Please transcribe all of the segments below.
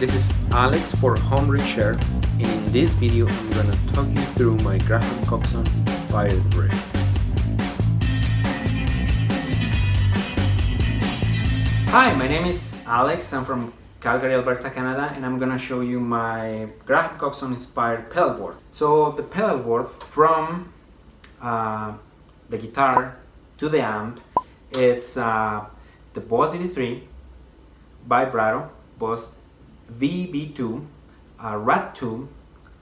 this is Alex for Home Reshare, and in this video I'm gonna talk you through my Graham Coxon inspired rig. Hi, my name is Alex, I'm from Calgary, Alberta, Canada, and I'm gonna show you my Graham Coxon inspired pedalboard. So the pedalboard from the guitar to the amp, it's the Bfb V2 Vibrato, Bfb V2, a RAD2,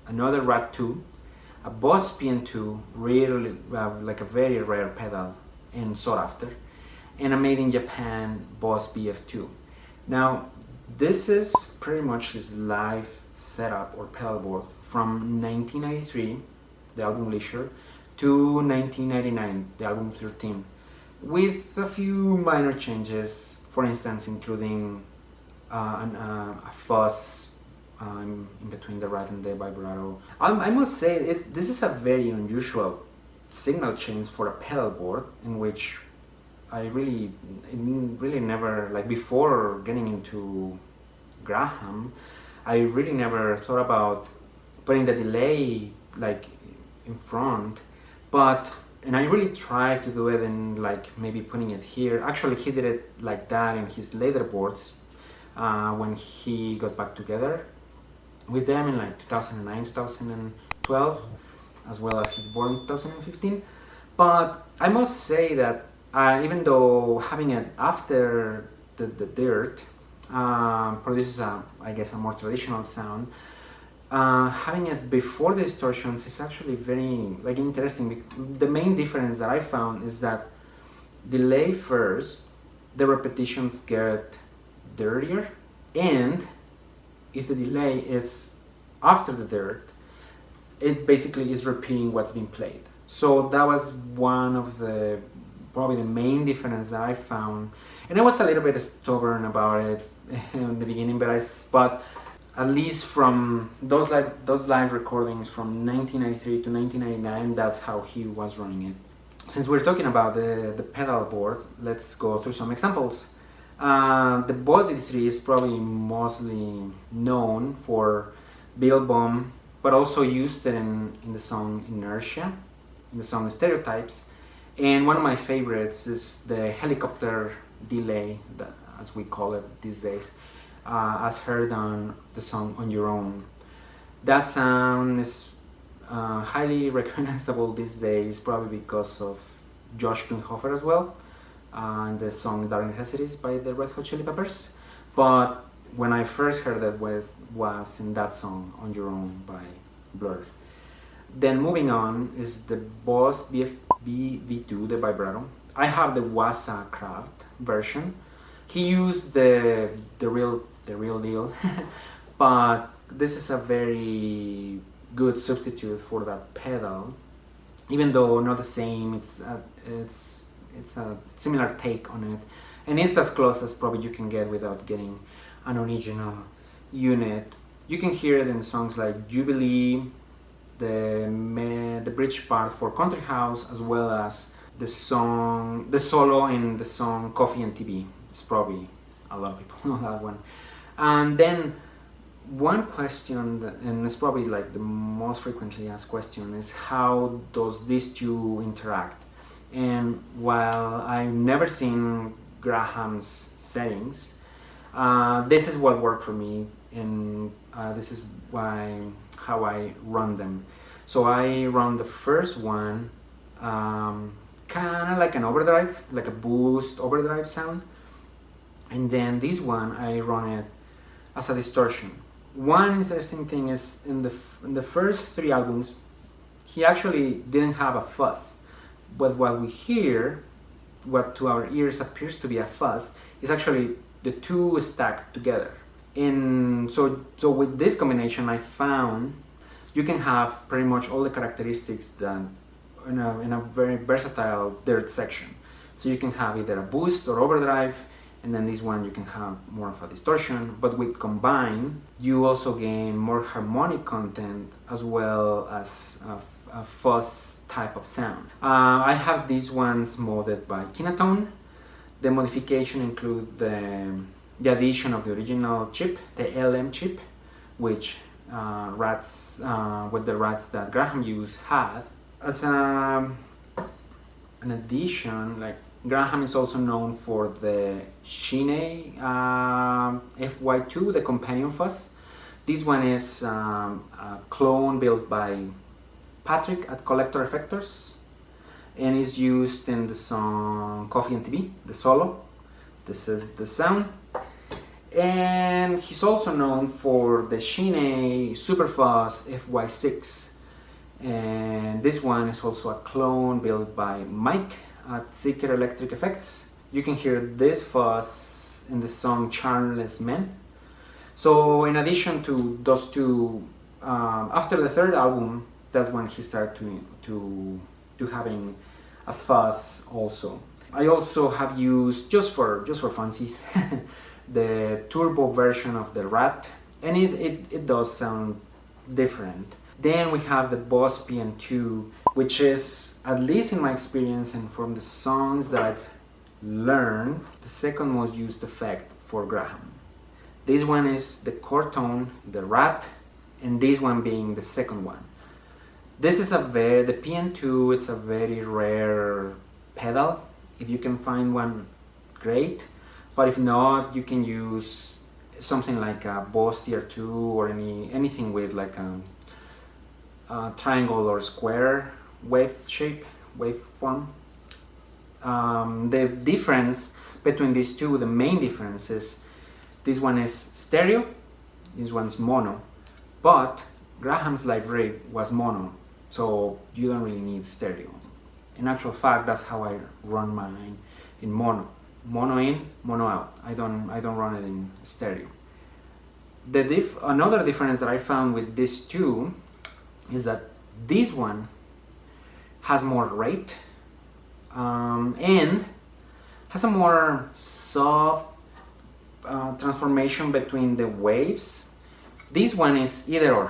another RAD2, a Bfb V2, really like a very rare pedal and sought after, and a made in Japan Bfb V2. Now this is pretty much his live setup or pedalboard from 1993, the album Leisure, to 1999, the album 13, with a few minor changes, for instance including a fuzz in between the RAD and the vibrato. I must say this is a very unusual signal change for a pedalboard, in which I really never, like before getting into Graham, I really never thought about putting the delay like in front, and I really tried to do it and like maybe putting it here. Actually he did it like that in his later boards when he got back together with them in like 2009, 2012, as well as his board in 2015. But I must say that even though having it after the dirt produces I guess a more traditional sound, having it before the distortions is actually very like interesting. The main difference that I found is that delay first, the repetitions get dirtier, and if the delay is after the dirt, it basically is repeating what's been played. So that was one of the probably the main difference that I found, and I was a little bit stubborn about it in the beginning, but at least from those live recordings from 1993 to 1999, that's how he was running it. Since we're talking about the pedal board, let's go through some examples. The Bfb V2 is probably mostly known for Bill Bomb, but also used it in the song Inertia, in the song Stereotypes. And one of my favorites is the helicopter delay, as we call it these days, as heard on the song On Your Own. That sound is highly recognizable these days, probably because of Josh Klinghoffer as well, and the song Dark Necessities by the Red Hot Chili Peppers. But when I first heard it was in that song On Your Own by Blur. Then moving on is the Bfb V2 the Vibrato. I have the Wasa Craft version. He used the real deal, but this is a very good substitute for that pedal, even though not the same. It's a similar take on it, and it's as close as probably you can get without getting an original unit. You can hear it in songs like Jubilee, the bridge part for Country House, as well as the solo in the song Coffee and TV. It's probably a lot of people know that one. And then one question, and it's probably like the most frequently asked question, is how does these two interact? And while I've never seen Graham's settings, this is what worked for me, and this is how I run them. So I run the first one kind of like an overdrive, like a boost overdrive sound, and then this one I run it as a distortion. One interesting thing is in the first three albums he actually didn't have a fuzz, but what we hear, what to our ears appears to be a fuzz, is actually the two stacked together. And so with this combination I found you can have pretty much all the characteristics that in a very versatile dirt section. So you can have either a boost or overdrive, and then this one you can have more of a distortion, but with combine you also gain more harmonic content as well as a fuzz type of sound. I have these ones modded by Kinatone. The modification include the addition of the original chip, the LM chip, which with the rats that Graham used had. As an addition, like Graham is also known for the Shine FY2, the companion fuzz. This one is a clone built by Patrick at Collector Effectors and is used in the song Coffee and TV, the solo. This is the sound. And he's also known for the Shine Super Fuzz FY6. And this one is also a clone built by Mike at Seeker Electric Effects. You can hear this fuzz in the song Charmless Men. So in addition to those two, after the third album, that's when he started to having a fuzz also. I also have used, just for funsies, the turbo version of the Rat, and it does sound different. Then we have the Boss PN2, which is, at least in my experience and from the songs that I've learned, the second most used effect for Graham. This one is the core tone, the Rat, and this one being the second one. This is the PN2, it's a very rare pedal. If you can find one, great. But if not, you can use something like a Boss Tier 2 or anything with like a triangle or square waveform. The difference between these two, the main difference is this one is stereo, this one's mono, but Graham's live rig was mono, so you don't really need stereo. In actual fact, that's how I run mine, in mono. Mono in, mono out. I don't run it in stereo. Another difference that I found with these two is that this one has more rate and has a more soft transformation between the waves. This one is either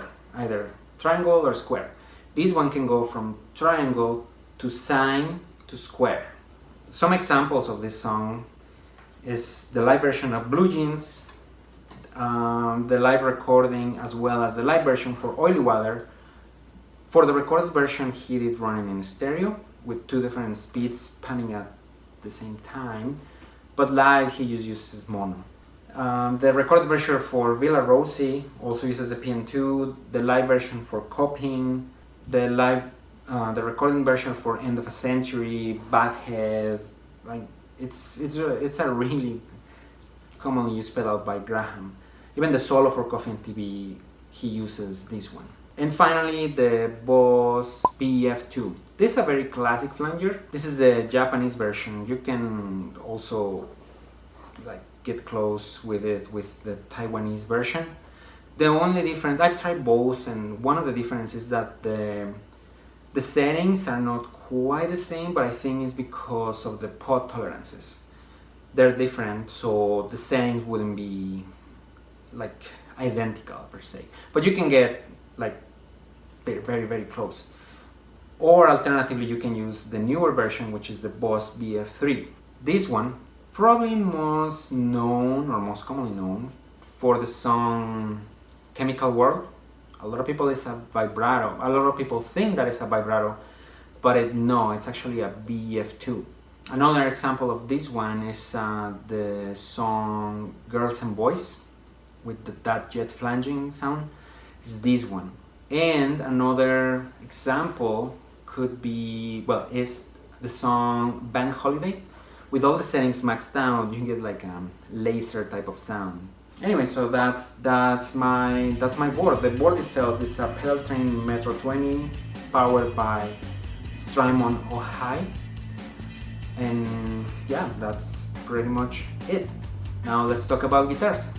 triangle or square. This one can go from triangle to sine to square. Some examples of this song is the live version of Blue Jeans, the live recording, as well as the live version for Oily Water. For the recorded version, he did run it in stereo with two different speeds panning at the same time, but live he just uses mono. The recorded version for Villa Rosie also uses a PN2, the live version for Coping, the recording version for End of a Century, Bad Head. Like it's a really commonly used pedal by Graham. Even the solo for Coffee and TV, he uses this one. And finally, the Boss BF2. This is a very classic flanger. This is the Japanese version. You can also like get close with it with the Taiwanese version. The only difference, I've tried both, and one of the differences is that the settings are not quite the same, but I think it's because of the pot tolerances. They're different, so the settings wouldn't be like identical per se. But you can get like very, very close. Or alternatively, you can use the newer version, which is the Boss BF3. This one, probably most known or most commonly known for the song Chemical World. A lot of people it's a vibrato. A lot of people think that it's a vibrato, but no, it's actually a BF2. Another example of this one is the song Girls and Boys with that jet flanging sound. Is this one. And another example could be, is the song Bank Holiday. With all the settings maxed out, you can get like a laser type of sound. Anyway, so that's my board. The board itself is a Pedal Train Metro 20 powered by Strymon Ojai. And yeah, that's pretty much it. Now let's talk about guitars.